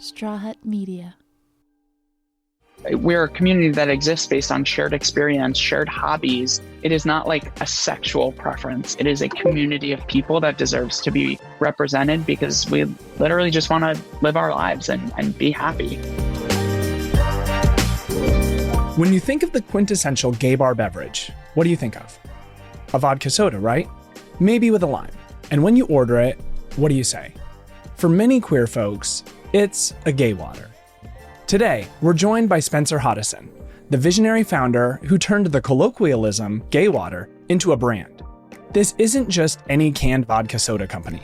Straw Hut Media. We're a community that exists based on shared experience, shared hobbies. It is not like a sexual preference. It is a community of people that deserves to be represented because we literally just want to live our lives and be happy. When you think of the quintessential gay bar beverage, what do you think of? A vodka soda, right? Maybe with a lime. And when you order it, what do you say? For many queer folks, it's a gay water. Today, we're joined by Spencer Hoddeson, the visionary founder who turned the colloquialism gay water into a brand. This isn't just any canned vodka soda company.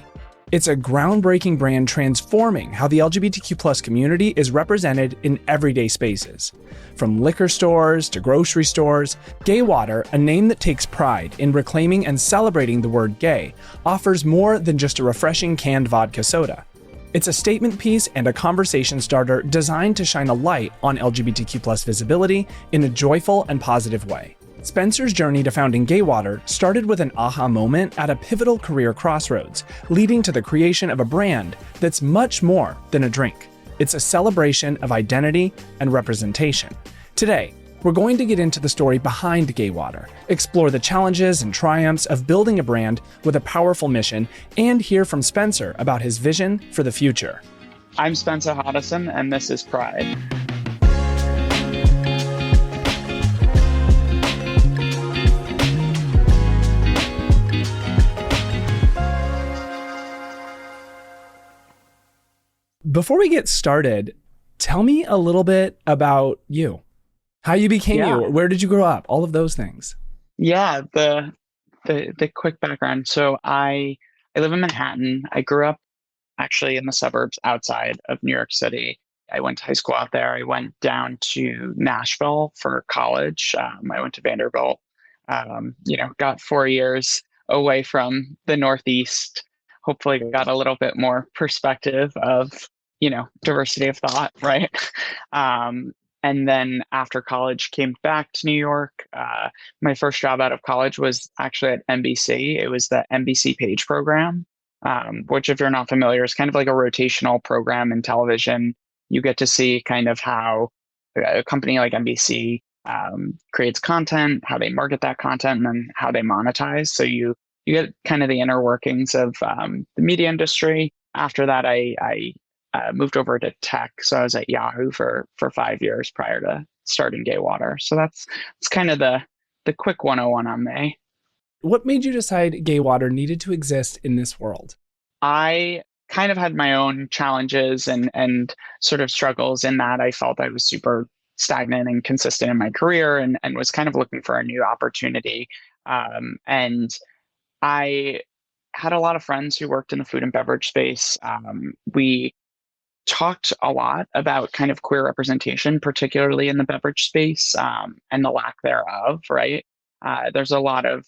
It's a groundbreaking brand transforming how the LGBTQ+ community is represented in everyday spaces. From liquor stores to grocery stores, Gay Water, a name that takes pride in reclaiming and celebrating the word gay, offers more than just a refreshing canned vodka soda. It's a statement piece and a conversation starter designed to shine a light on LGBTQ+ visibility in a joyful and positive way. Spencer's journey to founding Gay Water started with an aha moment at a pivotal career crossroads, leading to the creation of a brand that's much more than a drink. It's a celebration of identity and representation. Today, we're going to get into the story behind Gay Water, explore the challenges and triumphs of building a brand with a powerful mission, and hear from Spencer about his vision for the future. I'm Spencer Hoddeson, and this is Pride. Before we get started, tell me a little bit about you. How you became you, where did you grow up, all of those things. Yeah, the quick background. So I live in Manhattan. I grew up actually in the suburbs outside of New York City. I went to high school out there. I went down to Nashville for college. I went to Vanderbilt. Got 4 years away from the Northeast. Hopefully got a little bit more perspective of, diversity of thought, right? And then after college, came back to New York. My first job out of college was actually at NBC. It was the NBC Page program, which, if you're not familiar, is kind of like a rotational program in television. You get to see kind of how a company like NBC creates content, how they market that content, and then how they monetize. So you get kind of the inner workings of the media industry. After that, I moved over to tech. So I was at Yahoo for 5 years prior to starting Gay Water. So that's kind of the quick 101 on me. What made you decide Gay Water needed to exist in this world? I kind of had my own challenges and sort of struggles in that I felt I was super stagnant and consistent in my career and was kind of looking for a new opportunity. And I had a lot of friends who worked in the food and beverage space. We talked a lot about kind of queer representation, particularly in the beverage space, and the lack thereof, right? There's a lot of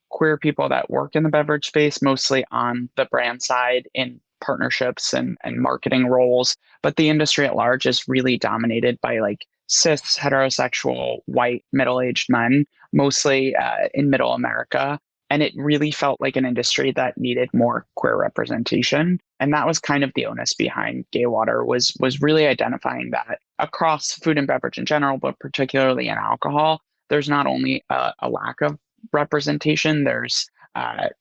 queer people that work in the beverage space, mostly on the brand side in partnerships and marketing roles, but the industry at large is really dominated by like cis, heterosexual, white, middle-aged men, mostly in middle America. And it really felt like an industry that needed more queer representation. And that was kind of the onus behind Gay Water was really identifying that across food and beverage in general, but particularly in alcohol, there's not only a lack of representation, there's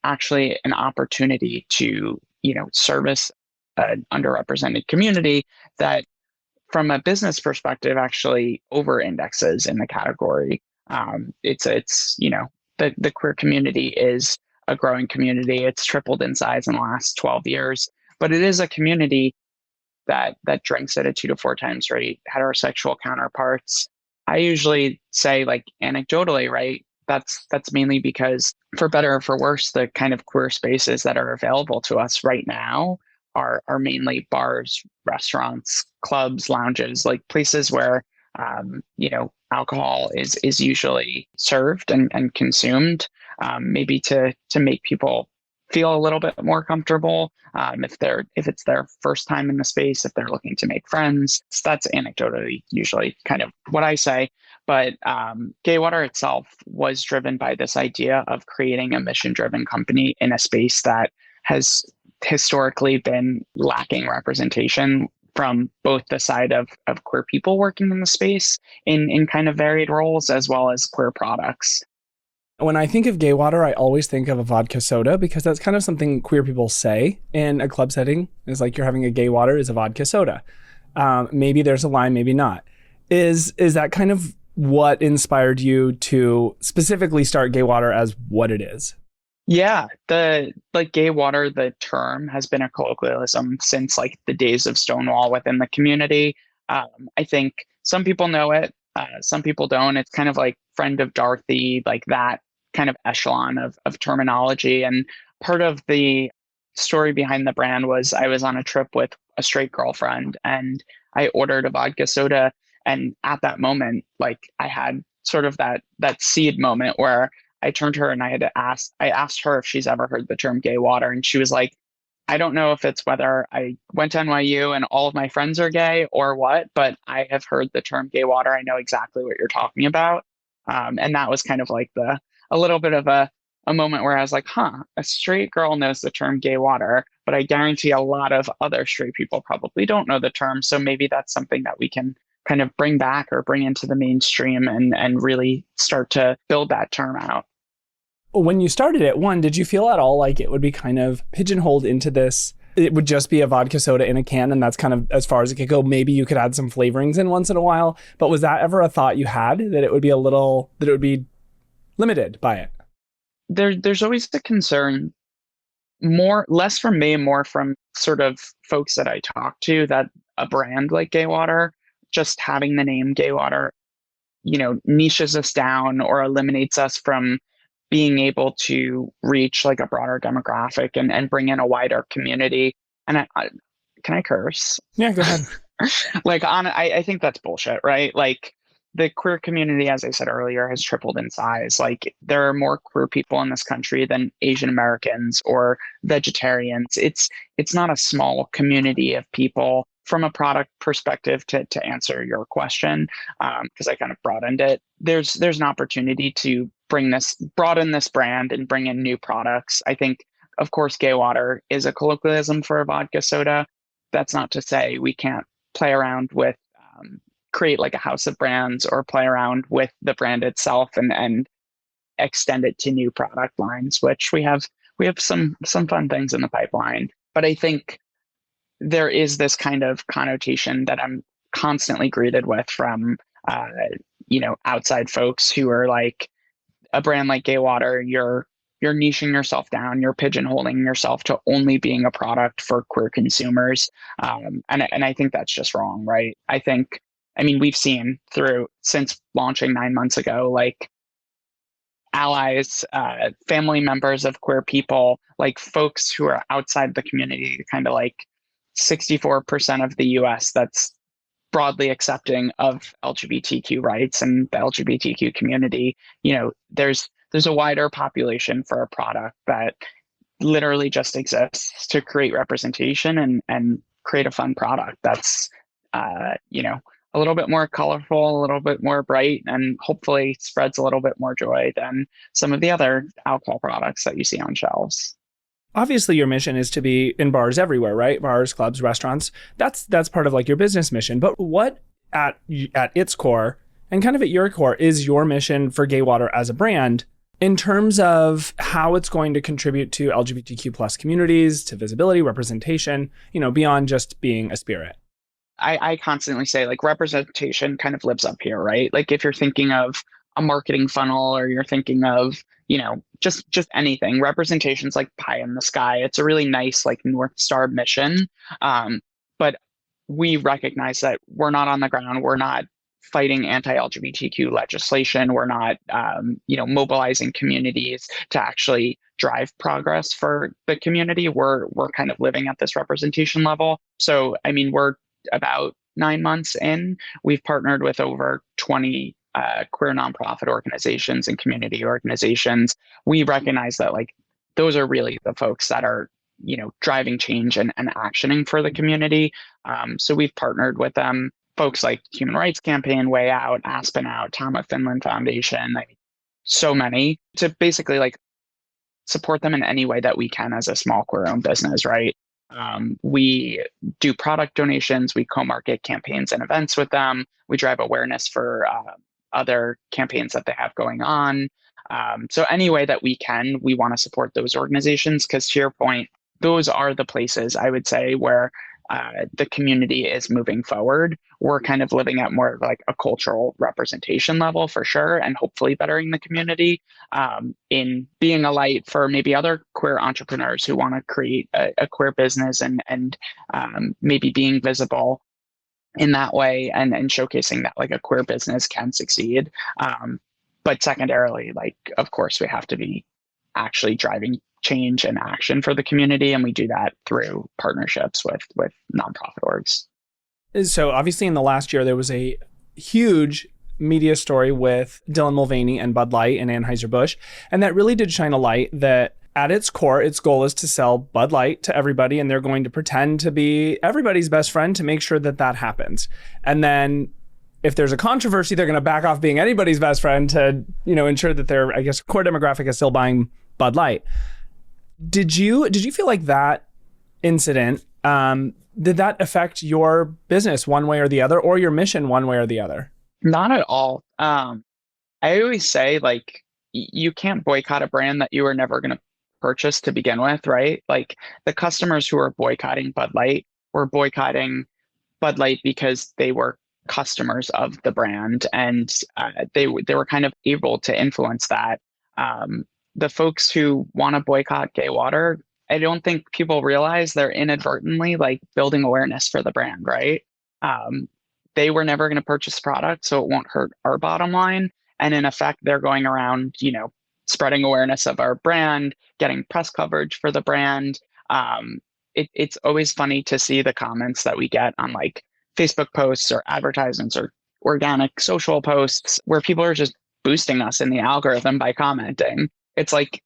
actually an opportunity to, service an underrepresented community that from a business perspective actually over indexes in the category. The queer community is a growing community. It's tripled in size in the last 12 years, but it is a community that drinks at a 2 to 4 times rate heterosexual counterparts. I usually say, like, anecdotally, right? That's mainly because, for better or for worse, the kind of queer spaces that are available to us right now are mainly bars, restaurants, clubs, lounges, like places where alcohol is usually served and consumed, maybe to make people feel a little bit more comfortable. If it's their first time in the space, if they're looking to make friends. So that's anecdotally usually kind of what I say. But Gay Water itself was driven by this idea of creating a mission-driven company in a space that has historically been lacking representation from both the side of queer people working in the space in kind of varied roles as well as queer products. When I think of gay water, I always think of a vodka soda because that's kind of something queer people say in a club setting. It's like you're having a gay water is a vodka soda. Maybe there's a lime, maybe not. Is that kind of what inspired you to specifically start gay water as what it is? Yeah, the like gay water, the term has been a colloquialism since like the days of Stonewall within the community. I think some people know it, some people don't. It's kind of like friend of Dorothy, like that kind of echelon of terminology. And part of the story behind the brand was I was on a trip with a straight girlfriend and I ordered a vodka soda. And at that moment, like I had sort of that seed moment where I turned to her and I asked her if she's ever heard the term gay water. And she was like, I don't know if it's whether I went to NYU and all of my friends are gay or what, but I have heard the term gay water. I know exactly what you're talking about. And that was kind of like a little bit of a moment where I was like, huh, a straight girl knows the term gay water, but I guarantee a lot of other straight people probably don't know the term. So maybe that's something that we can kind of bring back or bring into the mainstream and really start to build that term out. When you started it, one, did you feel at all like it would be kind of pigeonholed into this? It would just be a vodka soda in a can, and that's kind of as far as it could go. Maybe you could add some flavorings in once in a while. But was that ever a thought you had that it would be limited by it? There's always the concern, less from me, more from sort of folks that I talk to, that a brand like Gay Water, just having the name Gay Water, niches us down or eliminates us from being able to reach like a broader demographic and bring in a wider community. And can I curse? Yeah, go ahead. I think that's bullshit, right? Like the queer community, as I said earlier, has tripled in size. Like there are more queer people in this country than Asian Americans or vegetarians. It's not a small community of people. From a product perspective, to answer your question, because I kind of broadened it, there's an opportunity to broaden this brand and bring in new products. I think, of course, gay water is a colloquialism for a vodka soda. That's not to say we can't play around with, create like a house of brands or play around with the brand itself and extend it to new product lines, which we have some fun things in the pipeline. But I think there is this kind of connotation that I'm constantly greeted with from, outside folks who are like, a brand like Gay Water, you're niching yourself down, you're pigeonholing yourself to only being a product for queer consumers. And I think that's just wrong, right? We've seen since launching 9 months ago, like allies, family members of queer people, like folks who are outside the community, kind of like 64% of the US that's broadly accepting of LGBTQ rights and the LGBTQ community. There's a wider population for a product that literally just exists to create representation and create a fun product that's a little bit more colorful, a little bit more bright, and hopefully spreads a little bit more joy than some of the other alcohol products that you see on shelves. Obviously, your mission is to be in bars everywhere, right? Bars, clubs, restaurants. That's part of like your business mission. But what at its core and kind of at your core is your mission for Gay Water as a brand in terms of how it's going to contribute to LGBTQ plus communities, to visibility, representation, beyond just being a spirit? I constantly say like representation kind of lives up here, right? Like if you're thinking of a marketing funnel or you're thinking of, just anything, representation's like pie in the sky. It's a really nice like North Star mission. But we recognize that we're not on the ground. We're not fighting anti-LGBTQ legislation. We're not, mobilizing communities to actually drive progress for the community. We're kind of living at this representation level. So, we're about 9 months in. We've partnered with over 20 queer nonprofit organizations and community organizations. We recognize that like those are really the folks that are driving change and actioning for the community. So we've partnered with them, folks like Human Rights Campaign, Way Out, Aspen Out, Tom of Finland Foundation, so many, to basically like support them in any way that we can as a small queer owned business, right? We do product donations, we co-market campaigns and events with them, we drive awareness for other campaigns that they have going on. So any way that we can, we want to support those organizations because, to your point, those are the places I would say where the community is moving forward. We're kind of living at more of like a cultural representation level for sure, and hopefully bettering the community in being a light for maybe other queer entrepreneurs who want to create a queer business and maybe being visible in that way and showcasing that like a queer business can succeed. But secondarily, like, of course, we have to be actually driving change and action for the community. And we do that through partnerships with nonprofit orgs. So obviously in the last year, there was a huge media story with Dylan Mulvaney and Bud Light and Anheuser-Busch. And that really did shine a light that at its core, its goal is to sell Bud Light to everybody. And they're going to pretend to be everybody's best friend to make sure that that happens. And then if there's a controversy, they're going to back off being anybody's best friend to, ensure that their, I guess, core demographic is still buying Bud Light. Did you feel like that incident, did that affect your business one way or the other, or your mission one way or the other? Not at all. I always say, like, you can't boycott a brand that you are never going to purchase to begin with, right? Like, the customers who are boycotting Bud Light were boycotting Bud Light because they were customers of the brand, and they were kind of able to influence that. The folks who want to boycott gay water, I don't think people realize they're inadvertently like building awareness for the brand, right? They were never going to purchase product, so it won't hurt our bottom line. And in effect, they're going around, spreading awareness of our brand, getting press coverage for the brand. It's always funny to see the comments that we get on like Facebook posts or advertisements or organic social posts where people are just boosting us in the algorithm by commenting. It's like,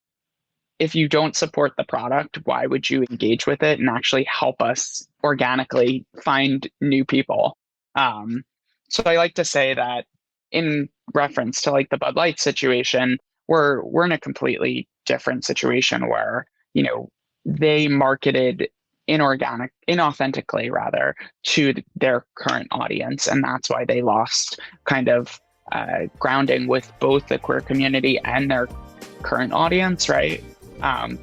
if you don't support the product, why would you engage with it and actually help us organically find new people? So I like to say that in reference to like the Bud Light situation, we're in a completely different situation where, they marketed inauthentically rather to their current audience. And that's why they lost kind of grounding with both the queer community and their current audience, right?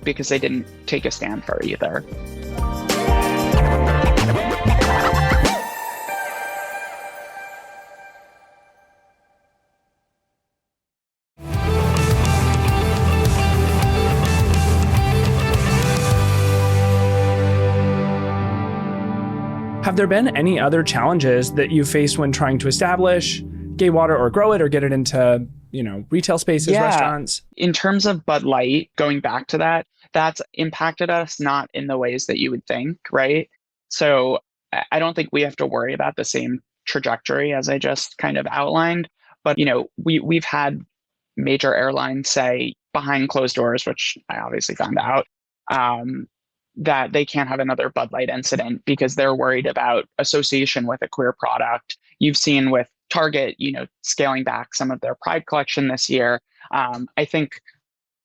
Because they didn't take a stand for either. Have there been any other challenges that you faced when trying to establish gay water or grow it or get it into, retail spaces, restaurants? In terms of Bud Light, going back to that, that's impacted us not in the ways that you would think, right? So I don't think we have to worry about the same trajectory as I just kind of outlined. But, we've had major airlines say behind closed doors, which I obviously found out, that they can't have another Bud Light incident because they're worried about association with a queer product. You've seen with Target, scaling back some of their Pride collection this year. I think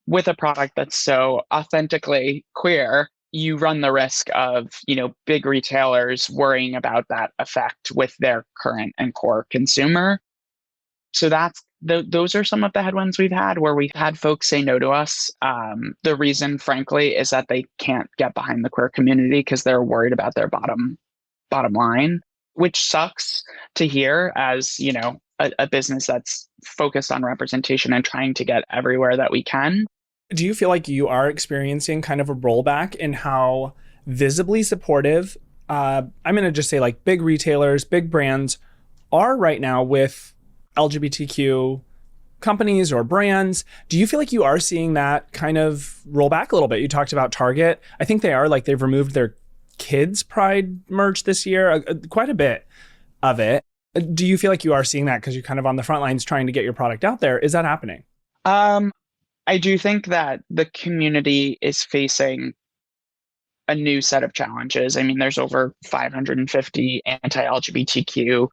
with a product that's so authentically queer, you run the risk of, big retailers worrying about that effect with their current and core consumer. So those are some of the headwinds we've had where we've had folks say no to us. The reason, frankly, is that they can't get behind the queer community because they're worried about their bottom line, which sucks to hear as, a business that's focused on representation and trying to get everywhere that we can. Do you feel like you are experiencing kind of a rollback in how visibly supportive, I'm going to just say like big retailers, big brands are right now with LGBTQ companies or brands? Do you feel like you are seeing that kind of roll back a little bit? You talked about Target. I think they are, like, they've removed their kids Pride merch this year, quite a bit of it. Do you feel like you are seeing that because you're kind of on the front lines trying to get your product out there? Is that happening? I do think that the community is facing a new set of challenges. I mean, there's over 550 anti-LGBTQ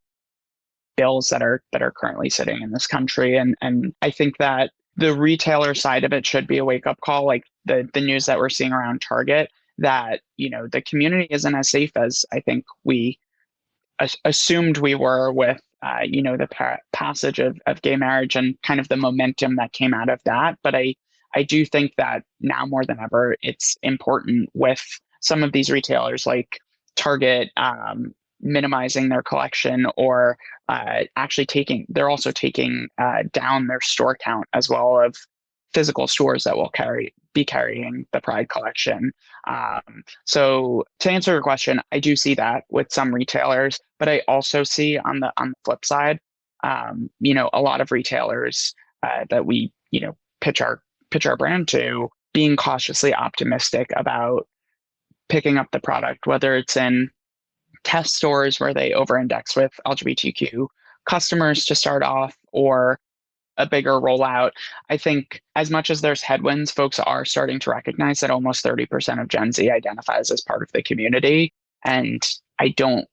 bills that are currently sitting in this country. And I think that the retailer side of it should be a wake-up call, like the news that we're seeing around Target. that, the community isn't as safe as I think we assumed we were with, the passage of gay marriage and kind of the momentum that came out of that. But I do think that now more than ever, it's important with some of these retailers like Target, minimizing their collection, or actually they're also taking down their store count as well of physical stores that will be carrying the Pride collection. So to answer your question, I do see that with some retailers, but I also see on the flip side, a lot of retailers that we pitch our brand to being cautiously optimistic about picking up the product, whether it's in test stores where they over-index with LGBTQ customers to start off, or a bigger rollout. I think as much as there's headwinds, folks are starting to recognize that almost 30% of Gen Z identifies as part of the community. And I don't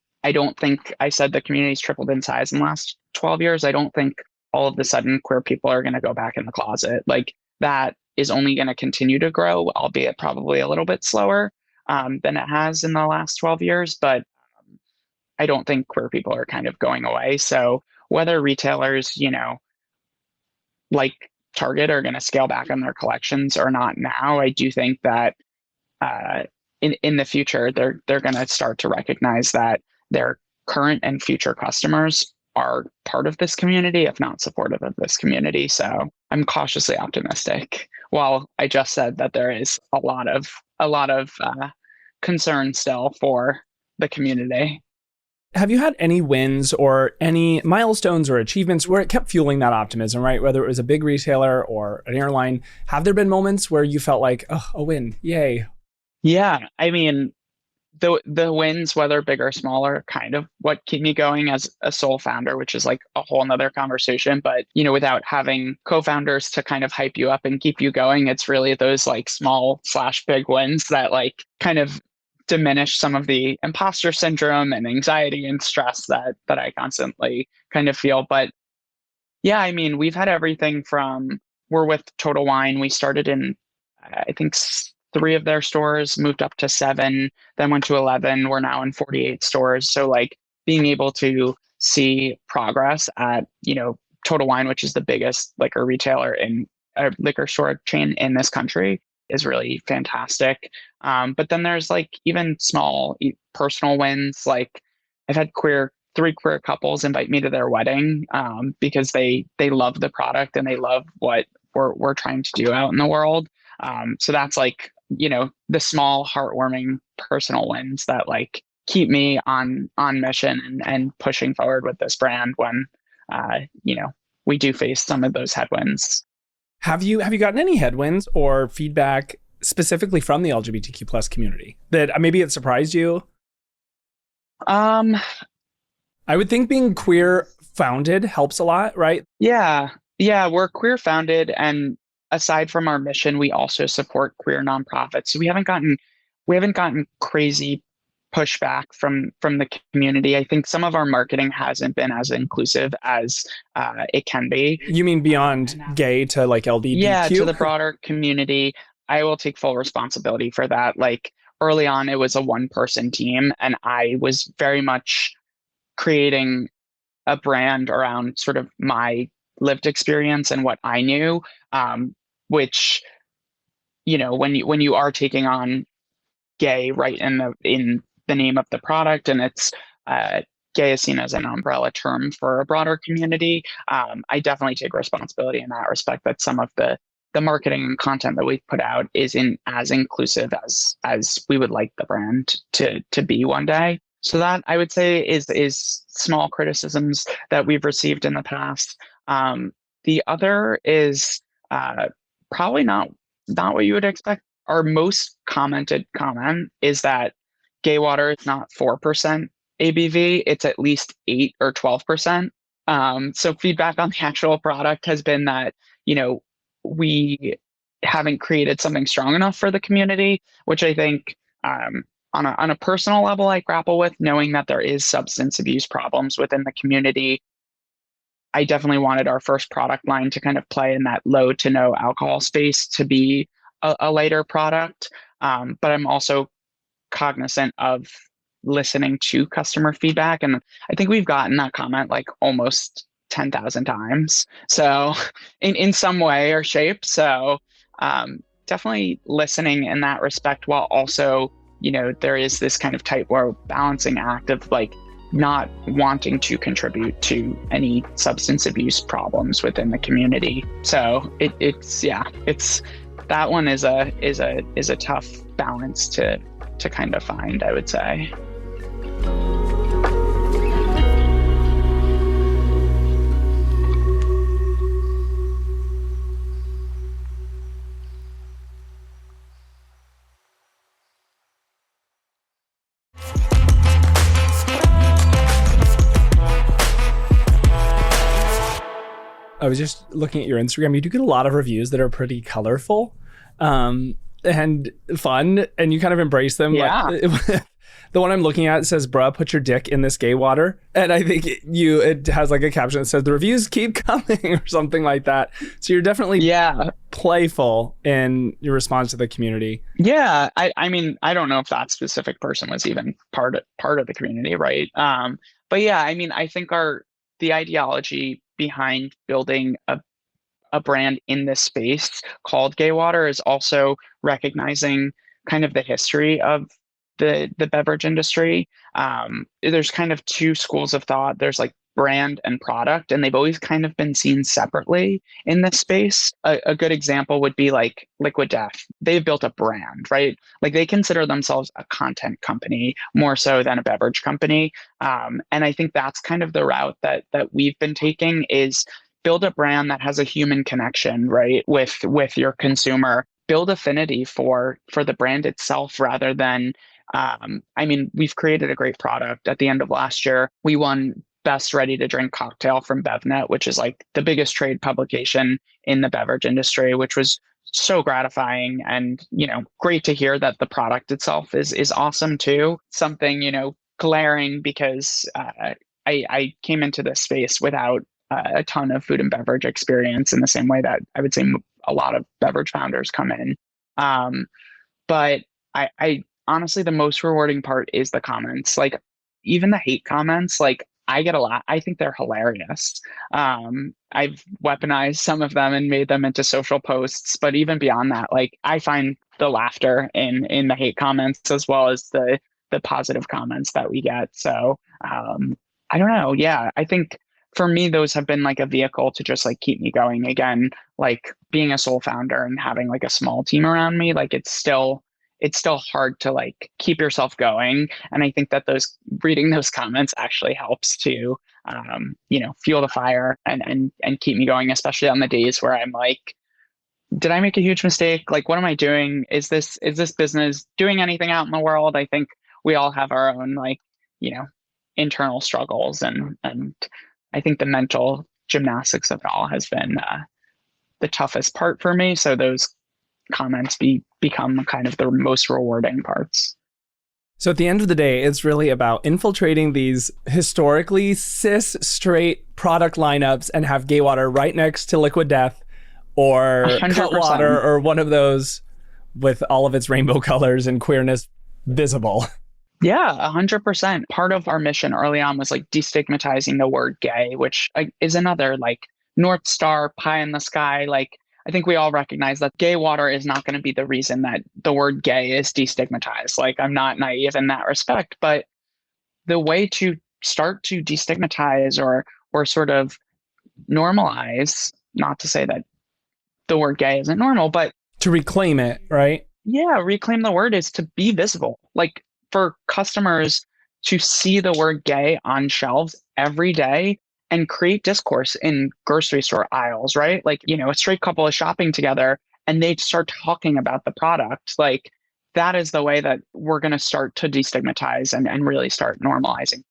think I said the community's tripled in size in the last 12 years. I don't think all of a sudden queer people are going to go back in the closet. Like, that is only going to continue to grow, albeit probably a little bit slower than it has in the last 12 years. But I don't think queer people are kind of going away. So whether retailers, like Target, are going to scale back on their collections or not now, I do think that in the future they're going to start to recognize that their current and future customers are part of this community, if not supportive of this community. So I'm cautiously optimistic. While I just said that there is a lot of concern still for the community. Have you had any wins or any milestones or achievements where it kept fueling that optimism, right? Whether it was a big retailer or an airline, have there been moments where you felt like, oh, a win, yay? Yeah, I mean, the wins, whether big or small, are kind of what keep me going as a sole founder, which is like a whole nother conversation. But, without having co-founders to kind of hype you up and keep you going, it's really those like small/big wins that like kind of diminish some of the imposter syndrome and anxiety and stress that I constantly kind of feel. But yeah, I mean, we've had everything from, we're with Total Wine. We started in, I think, 3 of their stores, moved up to 7, then went to 11. We're now in 48 stores. So like being able to see progress at, Total Wine, which is the biggest liquor retailer in a liquor store chain in this country, is really fantastic. But then there's like even small personal wins. Like I've had 3 queer couples invite me to their wedding because they love the product and they love what we're trying to do out in the world. So that's like, the small heartwarming personal wins that like keep me on mission and pushing forward with this brand when, we do face some of those headwinds. Have you gotten any headwinds or feedback specifically from the LGBTQ plus community that maybe it surprised you? I would think being queer founded helps a lot, right? Yeah, we're queer founded, and aside from our mission, we also support queer nonprofits. So we haven't gotten crazy pushback from the community. I think some of our marketing hasn't been as inclusive as it can be. You mean beyond gay to like LGBTQ? Yeah, to the broader community. I will take full responsibility for that. Like early on, it was a 1-person team, and I was very much creating a brand around sort of my lived experience and what I knew, which, when you are taking on gay right in the name of the product, and it's gay is seen as an umbrella term for a broader community, I definitely take responsibility in that respect, that some of the marketing and content that we've put out isn't as inclusive as we would like the brand to be one day. So that, I would say, is small criticisms that we've received in the past. The other is probably not what you would expect. Our most commented comment is that gay water is not 4% ABV; it's at least 8 or 12%. So feedback on the actual product has been that we haven't created something strong enough for the community, which I think on a personal level I grapple with, knowing that there is substance abuse problems within the community. I definitely wanted our first product line to kind of play in that low to no alcohol space, to be a lighter product. But I'm also cognizant of listening to customer feedback. And I think we've gotten that comment like almost 10,000 times. So in some way or shape. So definitely listening in that respect, while also, there is this kind of tightrope balancing act of like not wanting to contribute to any substance abuse problems within the community. So it's that one is a tough balance to kind of find, I would say. I was just looking at your Instagram. You do get a lot of reviews that are pretty colorful and fun, and you kind of embrace them. Yeah. Like, the one I'm looking at says, "Bruh, put your dick in this gay water." And I think it has like a caption that says, "The reviews keep coming," or something like that. So you're definitely playful in your response to the community. Yeah. I mean, I don't know if that specific person was even part of the community, right? But yeah, I mean, I think the ideology behind building a brand in this space called Gay Water is also recognizing kind of the history of the beverage industry. There's kind of two schools of thought. There's like brand and product, and they've always kind of been seen separately in this space. A good example would be like Liquid Death. They've built a brand, right? Like they consider themselves a content company more so than a beverage company. And I think that's kind of the route that we've been taking, is build a brand that has a human connection, right, with your consumer. Build affinity for the brand itself rather than I mean, we've created a great product. At the end of last year, we won Best Ready to Drink Cocktail from BevNet, which is like the biggest trade publication in the beverage industry, which was so gratifying and, great to hear that the product itself is awesome too. Something, glaring, because I came into this space without a ton of food and beverage experience in the same way that I would say a lot of beverage founders come in. But I honestly, the most rewarding part is the comments. Like even the hate comments, like I get a lot. I think they're hilarious. I've weaponized some of them and made them into social posts, but even beyond that, like I find the laughter in the hate comments as well as the positive comments that we get. So I don't know. Yeah, I think for me, those have been like a vehicle to just like keep me going. Again, like being a sole founder and having like a small team around me, like it's still hard to like keep yourself going. And I think that reading those comments actually helps to, fuel the fire and keep me going, especially on the days where I'm like, did I make a huge mistake? Like, what am I doing? Is this business doing anything out in the world? I think we all have our own like, internal struggles, and I think the mental gymnastics of it all has been the toughest part for me. So those comments become kind of the most rewarding parts. So at the end of the day, it's really about infiltrating these historically cis straight product lineups and have Gay Water right next to Liquid Death or 100%. Cutwater or one of those with all of its rainbow colors and queerness visible. Yeah, 100%. Part of our mission early on was like destigmatizing the word gay, which is another like North Star pie in the sky. Like I think we all recognize that Gay Water is not going to be the reason that the word gay is destigmatized. Like I'm not naive in that respect, but the way to start to destigmatize or sort of normalize, not to say that the word gay isn't normal, but to reclaim it, right? Yeah, reclaim the word is to be visible. Like for customers to see the word gay on shelves every day and create discourse in grocery store aisles, right? Like, a straight couple is shopping together and they start talking about the product. Like that is the way that we're going to start to destigmatize and really start normalizing,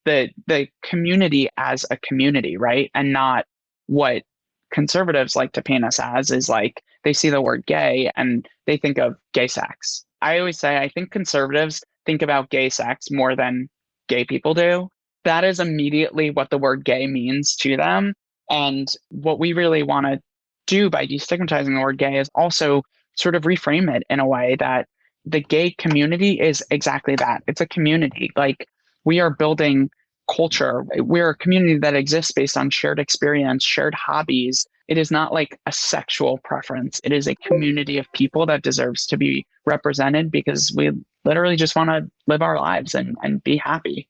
the community as a community, right? And not what conservatives like to paint us as is like, they see the word gay and they think of gay sex. I always say, I think conservatives think about gay sex more than gay people do. That is immediately what the word gay means to them. And what we really want to do by destigmatizing the word gay is also sort of reframe it in a way that, the gay community is exactly that. It's a community. Like, we are building culture. We're a community that exists based on shared experience, shared hobbies. It is not like a sexual preference. It is a community of people that deserves to be represented because we literally just want to live our lives and be happy.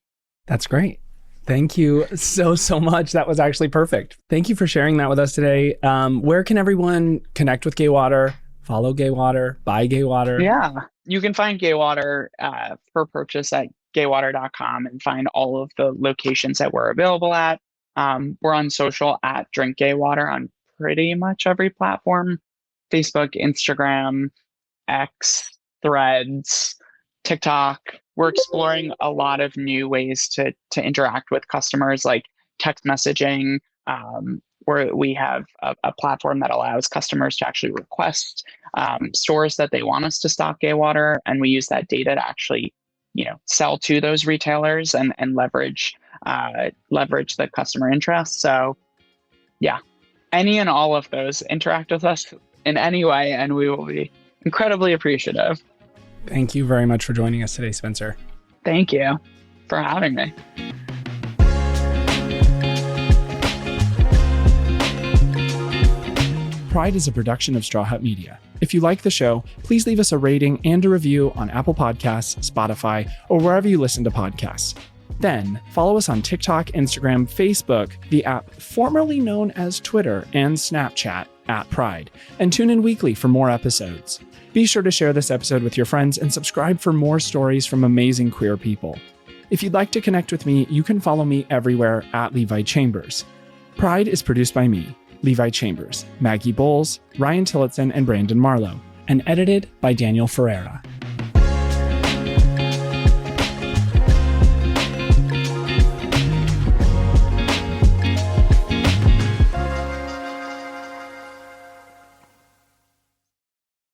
That's great. Thank you so much. That was actually perfect. Thank you for sharing that with us today. Where can everyone connect with Gay Water, follow Gay Water, buy Gay Water? Yeah, you can find Gay Water for purchase at gaywater.com and find all of the locations that we're available at. We're on social at Drink Gay Water on pretty much every platform: Facebook, Instagram, X, Threads, TikTok. We're exploring a lot of new ways to interact with customers, like text messaging, where we have a platform that allows customers to actually request stores that they want us to stock Gay Water, and we use that data to actually, sell to those retailers and leverage the customer interest. So, yeah, any and all of those, interact with us in any way, and we will be incredibly appreciative. Thank you very much for joining us today, Spencer. Thank you for having me. Pride is a production of Straw Hut Media. If you like the show, please leave us a rating and a review on Apple Podcasts, Spotify, or wherever you listen to podcasts. Then, follow us on TikTok, Instagram, Facebook, the app formerly known as Twitter, and Snapchat @Pride, and tune in weekly for more episodes. Be sure to share this episode with your friends and subscribe for more stories from amazing queer people. If you'd like to connect with me, you can follow me everywhere at Levi Chambers. Pride is produced by me, Levi Chambers, Maggie Bowles, Ryan Tillotson, and Brandon Marlowe, and edited by Daniel Ferreira.